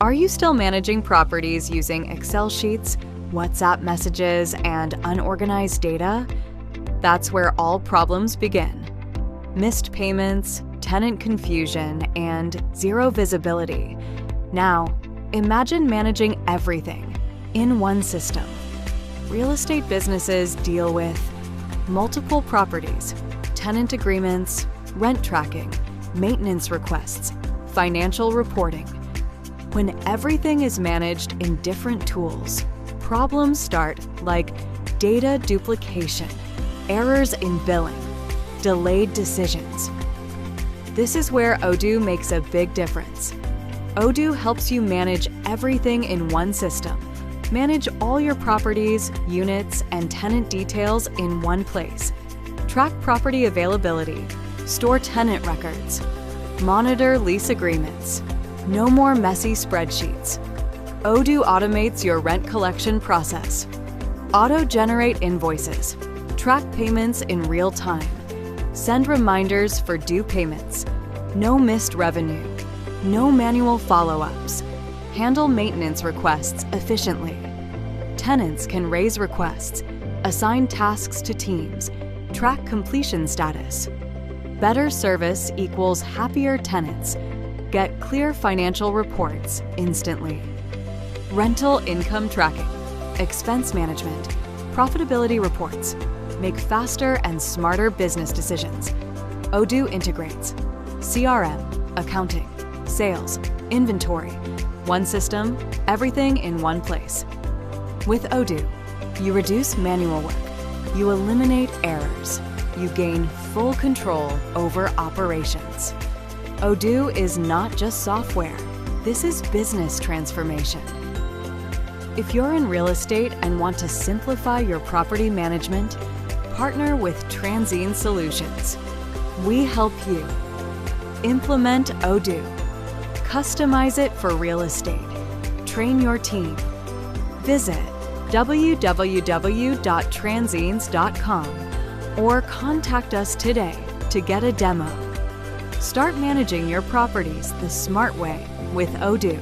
Are you still managing properties using Excel sheets, WhatsApp messages, and unorganized data? That's where all problems begin. Missed payments, tenant confusion, and zero visibility. Now, imagine managing everything in one system. Real estate businesses deal with multiple properties, tenant agreements, rent tracking, maintenance requests, financial reporting. When everything is managed in different tools, problems start like data duplication, errors in billing, delayed decisions. This is where Odoo makes a big difference. Odoo helps you manage everything in one system. Manage all your properties, units, and tenant details in one place. Track property availability, store tenant records, monitor lease agreements. No more messy spreadsheets. Odoo automates your rent collection process. Auto-generate invoices. Track payments in real time. Send reminders for due payments. No missed revenue. No manual follow-ups. Handle maintenance requests efficiently. Tenants can raise requests, assign tasks to teams, track completion status. Better service equals happier tenants. Get clear financial reports instantly. Rental income tracking, expense management, profitability reports. Make faster and smarter business decisions. Odoo integrates CRM, accounting, sales, inventory. One system, everything in one place. With Odoo, you reduce manual work. You eliminate errors. You gain full control over operations. Odoo is not just software. This is business transformation. If you're in real estate and want to simplify your property management, partner with Transines Solutions. We help you implement Odoo, customize it for real estate, train your team. Visit www.transines.com or contact us today to get a demo. Start managing your properties the smart way with Odoo.